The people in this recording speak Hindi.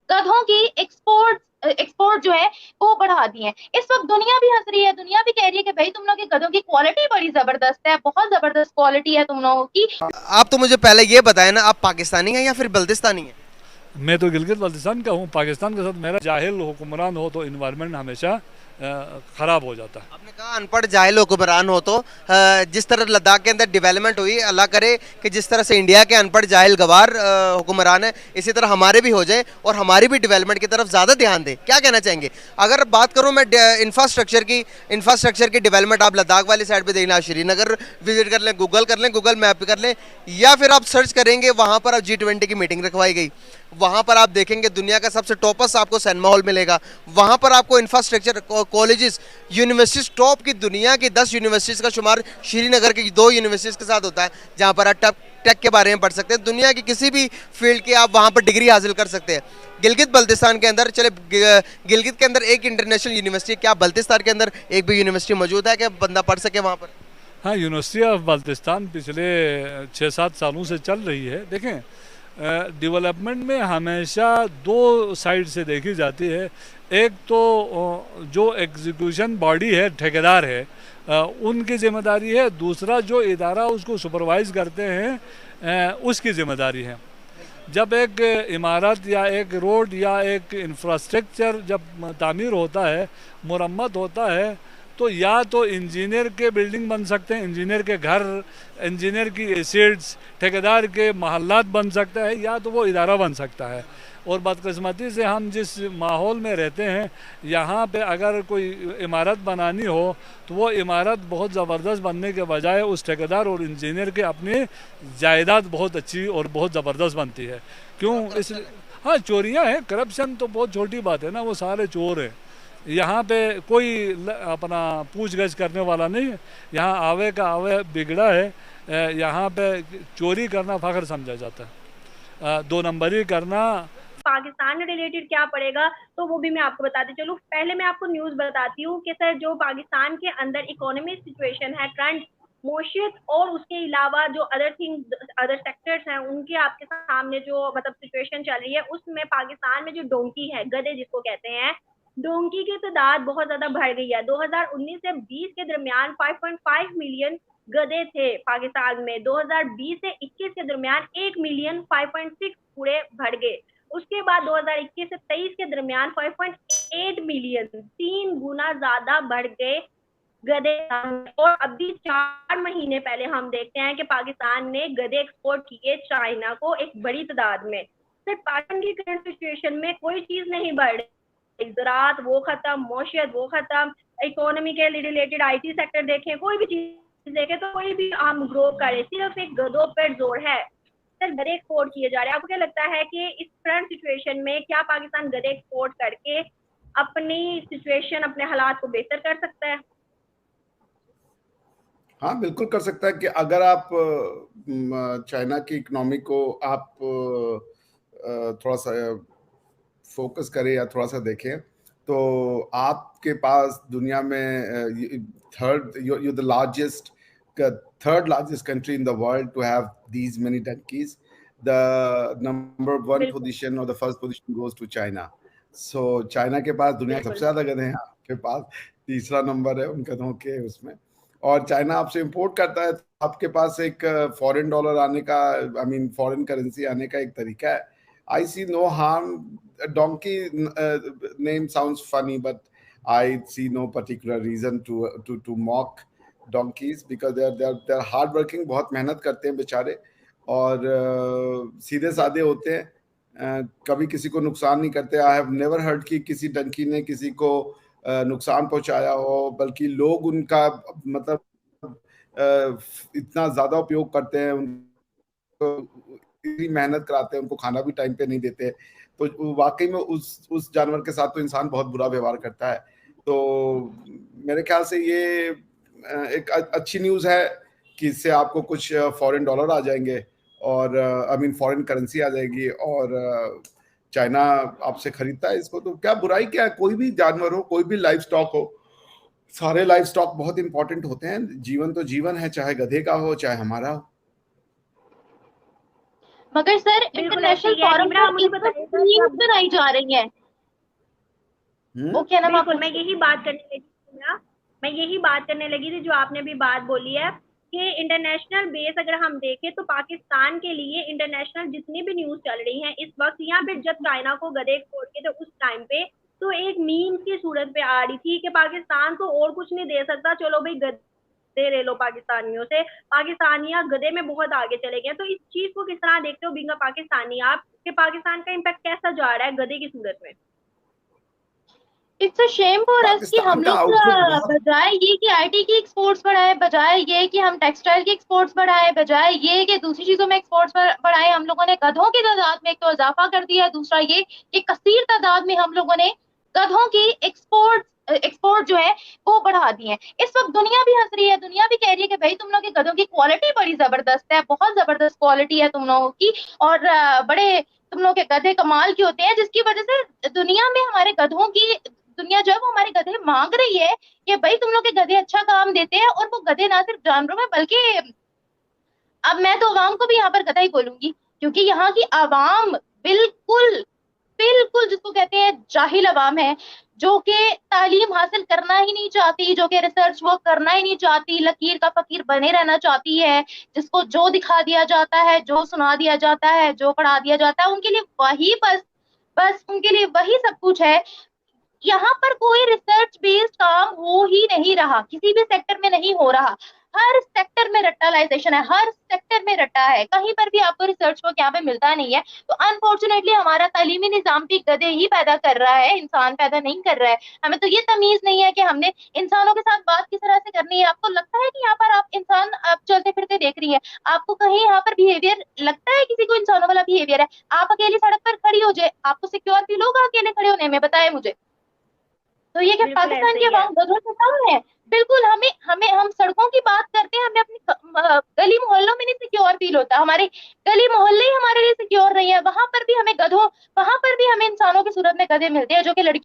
गधों की एक्सपोर्ट जो है वो बढ़ा दी है। इस वक्त दुनिया भी हंस रही है, दुनिया भी कह रही है कि भाई तुम लोग के गधों की क्वालिटी बड़ी जबरदस्त है, बहुत जबरदस्त क्वालिटी है तुम लोगों की। आप तो मुझे पहले ये बताएं ना, आप पाकिस्तानी हैं या फिर बल्तिस्तानी हैं? मैं तो गिलगित बल्तिस्तान का हूँ। पाकिस्तान के साथ मेरा जाहिल हुक्मरान हो तो इन्वायरमेंट हमेशा ख़राब हो जाता है। आपने कहा अनपढ़ जाहिल हुक्मरान हो, तो जिस तरह लद्दाख के अंदर डेवलपमेंट हुई, अल्लाह करे कि जिस तरह से इंडिया के अनपढ़ जाहिल गवार हुक्मरान है, इसी तरह हमारे भी हो जाए और हमारी भी डेवलपमेंट की तरफ ज़्यादा ध्यान दें। क्या कहना चाहेंगे? अगर बात करूं मैं इंफ्रास्ट्रक्चर की डेवलपमेंट, आप लद्दाख वाली साइड पे देखना, आप श्रीनगर विजिट कर लें, गूगल मैप कर लें, या फिर आप सर्च करेंगे वहां पर अब G20 की मीटिंग रखवाई गई, वहां पर आप देखेंगे दुनिया का सबसे टॉपस आपको सिनेमा हॉल मिलेगा। वहां पर आपको इंफ्रास्ट्रक्चर, कॉलेजेस, यूनिवर्सिटीज, टॉप की दुनिया की 10 यूनिवर्सिटीज का शुमार श्रीनगर की 2 यूनिवर्सिटीज के साथ होता है, जहां पर आप टेक के बारे में पढ़ सकते हैं। दुनिया की किसी भी फील्ड की आप वहां पर डिग्री हासिल कर सकते हैं। गिलगित बल्तिस्तान के अंदर चले, गिलगित के अंदर एक इंटरनेशनल यूनिवर्सिटी, क्या बल्तिस्तान के अंदर एक भी यूनिवर्सिटी मौजूद है कि बंदा पढ़ सके वहां पर? हाँ, यूनिवर्सिटी ऑफ बल्तिस्तान पिछले 6-7 सालों से चल रही है। देखें, डेवलपमेंट में हमेशा दो साइड से देखी जाती है। एक तो जो एग्जीक्यूशन बॉडी है, ठेकेदार है, उनकी जिम्मेदारी है। दूसरा जो इदारा उसको सुपरवाइज करते हैं, उसकी जिम्मेदारी है। जब एक इमारत या एक रोड या एक इंफ्रास्ट्रक्चर जब तामीर होता है, मुरम्मत होता है, तो या तो इंजीनियर के बिल्डिंग बन सकते हैं, इंजीनियर के घर, इंजीनियर की एसिड्स, ठेकेदार के महल्लात बन सकता है, या तो वो इदारा बन सकता है। और बदकिस्मती से हम जिस माहौल में रहते हैं, यहाँ पे अगर कोई इमारत बनानी हो तो वो इमारत बहुत ज़बरदस्त बनने के बजाय उस ठेकेदार और इंजीनियर के अपनी जायदाद बहुत अच्छी और बहुत ज़बरदस्त बनती है। क्यों? इस हाँ, चोरियाँ हैं। करप्शन तो बहुत छोटी बात है ना, वो सारे चोर हैं। यहाँ पे कोई अपना पूछ गछ करने वाला नहीं है। यहाँ आवे का आवे बिगड़ा है। यहाँ पे चोरी करना फ़ख्र समझा जाता है, दो नंबरी करना। पाकिस्तान रिलेटेड क्या पड़ेगा, तो वो भी मैं आपको बताती चलूँ। पहले मैं आपको न्यूज़ बताती हूँ कि सर जो पाकिस्तान के अंदर इकोनॉमिक सिचुएशन है, करंट मोशियत और उसके अलावा जो अदर सेक्टर्स हैं उनके आपके सामने जो मतलब सिचुएशन चल रही है, उसमें पाकिस्तान में जो डोंकी है, गधे जिसको कहते हैं, डोंकी की तादाद बहुत ज्यादा बढ़ गई है। 2019 से 20 के दरमियान 5.5 मिलियन गधे थे पाकिस्तान में। 2020 से 21 के दरमियान 1 मिलियन 5.6 पूरे बढ़ गए। उसके बाद 2021 से 23 के दरमियान 5.8 मिलियन, 3 गुना ज्यादा बढ़ गए गधे। और अभी 4 महीने पहले हम देखते हैं कि पाकिस्तान ने गधे एक्सपोर्ट किए चाइना को एक बड़ी तादाद में। सिर्फ पाकिस्तान की करंट सिचुएशन में कोई चीज नहीं बढ़ रही, ज़राअत वो खत्म, मौशियत वो खत्म, इकोनॉमी के रिलेटेड आईटी सेक्टर देखें, कोई भी चीज देखें तो कोई भी हम ग्रो करे, सिर्फ एक गधों पर जोर है। सर गधे एक्सपोर्ट किए जा रहे हैं। आपको क्या लगता है कि इस करंट सिचुएशन में क्या पाकिस्तान गधे एक्सपोर्ट करके अपनी सिचुएशन, अपने हालात को बेहतर कर सकता है? हाँ, बिल्कुल कर सकता है कि अगर आप चाइना की इकोनॉमी को आप थोड़ा सा फोकस करें या थोड़ा सा देखें, तो आपके पास दुनिया में you're the largest, third largest country in the world to have these many donkeys. The number one बिल्कुल position or the first position goes to China. So China के पास दुनिया के सबसे बिल्कुल ज्यादा गधे हैं, आपके पास तीसरा नंबर है उन गधों के उसमें। और चाइना आपसे इंपोर्ट करता है, तो आपके पास एक फॉरेन डॉलर आने का, आई मीन फॉरेन करेंसी आने का एक तरीका है। I see no harm. Donkey name sounds funny, but I see no particular reason to mock donkeys because they're hard working, बहुत मेहनत करते हैं बेचारे, और सीधे साधे होते हैं, कभी किसी को नुकसान नहीं करते। आई हैव नेवर हर्ड कि किसी डंकी ने किसी को नुकसान पहुंचाया हो, बल्कि लोग उनका मतलब इतना ज्यादा उपयोग करते हैं, उनको इतनी मेहनत कराते हैं, उनको खाना भी टाइम पे नहीं देते। तो वाकई में उस जानवर के साथ तो इंसान बहुत बुरा व्यवहार करता है। तो मेरे ख्याल से ये एक अच्छी न्यूज़ है कि इससे आपको कुछ फॉरेन डॉलर आ जाएंगे, और आई मीन फॉरेन करेंसी आ जाएगी, और चाइना आपसे खरीदता है इसको, तो क्या बुराई क्या है? कोई भी जानवर हो, कोई भी लाइफ स्टॉक हो, सारे लाइफ स्टॉक बहुत इंपॉर्टेंट होते हैं। जीवन तो जीवन है, चाहे गधे का हो चाहे हमारा हो। मगर सर बिल्कुल ऐसे इंटरनेशनल ही है फोरम निम्रा, पर मुझे इस पर बताइएगा कि टीम्स अब बनाई जा रही हैं। ओके ना, बिल्कुल मैं यही बात करने लगी थी निम्रा, मैं यही बात करने लगी थी जो आपने अभी बात बोली है कि इंटरनेशनल बेस अगर हम देखें तो पाकिस्तान के लिए इंटरनेशनल जितनी भी न्यूज चल रही है इस वक्त, यहाँ पे जब चाइना को गधे एक्सपोर्ट किए थे उस टाइम पे तो एक मीम की सूरत पे आ रही थी कि पाकिस्तान तो और कुछ नहीं दे सकता, चलो भाई गधे ले लो पाकिस्तानियों से, पाकिस्तानियां गधे में बहुत आगे चले गए। तो इस चीज को किस तरह देखते हो बीइंग अ पाकिस्तानी आप, कि पाकिस्तान का इम्पैक्ट कैसा जा रहा है गधे की सूरत में? It's a shame for us कि पाकिस्तान हम का लोग आउटलुक बहुत बजाय ये कि आईटी की एक्सपोर्ट्स बढ़ाएं, बजाय ये कि हम टेक्सटाइल की एक्सपोर्ट्स बढ़ाएं, बजाय ये कि दूसरी चीजों में एक्सपोर्ट्स बढ़ाएं, हम लोगों ने गधों की तादाद में एक तो इजाफा कर दिया है, दूसरा ये कि कसीर तादाद में हम लोगों ने गधों की एक्सपोर्ट जो है वो बढ़ा दी है। इस वक्त दुनिया भी हंस रही है, दुनिया भी कह रही है कि भाई तुम लोग के गधों की क्वालिटी बड़ी जबरदस्त है, बहुत जबरदस्त क्वालिटी है तुम लोगों की, और बड़े तुम लोग के गधे कमाल के होते हैं, जिसकी वजह से दुनिया में हमारे गधों की, दुनिया जब हमारे गधे मांग रही है कि भाई तुम लोग के गधे अच्छा काम देते हैं, और वो गधे ना सिर्फ जानवरों में बल्कि, अब मैं तो आवाम को भी यहाँ पर गधा ही बोलूंगी, क्योंकि यहाँ की आवाम बिल्कुल बिल्कुल जिसको कहते हैं जाहिल अवाम है, जो कि तालीम हासिल करना ही नहीं चाहती, जो कि रिसर्च वर्क करना ही नहीं चाहती, लकीर का फकीर बने रहना चाहती है, जिसको जो दिखा दिया जाता है, जो सुना दिया जाता है, जो पढ़ा दिया जाता है, उनके लिए वही बस बस उनके लिए वही सब कुछ है। यहाँ पर कोई रिसर्च बेस्ड काम हो ही नहीं रहा, किसी भी सेक्टर में नहीं हो रहा, हर सेक्टर में रट्टालाइजेशन है, हर सेक्टर में रट्टा है, कहीं पर भी आपको रिसर्च वर्क यहाँ पे मिलता नहीं है। तो अनफॉर्चुनेटली हमारा तालीमी निजाम भी गधे ही पैदा कर रहा है, इंसान पैदा नहीं कर रहा है। हमें तो ये तमीज नहीं है कि हमने इंसानों के साथ बात किस तरह से करनी है। आपको लगता है कि यहाँ पर आप इंसान आप चलते फिरते देख रही है, आपको कहीं यहाँ पर बिहेवियर लगता है किसी को इंसानों वाला बिहेवियर है? आप अकेली सड़क पर खड़ी हो जाए, आपको सिक्योर फील होगा अकेले खड़े होने में? बताए मुझे। तो ये कि बिल्कुल पाकिस्तान ऐसे की ही है। आवाम गधों से कम है? बिल्कुल। हमें हमें हम सड़कों की बात करते हैं, हमें अपनी गली मोहल्लों में नहीं सिक्योर फील होता, हमारे गली मोहल्ले ही हमारे लिए सिक्योर नहीं है, वहां पर भी हमें गधों, वहां पर भी हमें इंसानों की सूरत में गधे मिलते हैं जो कि लड़की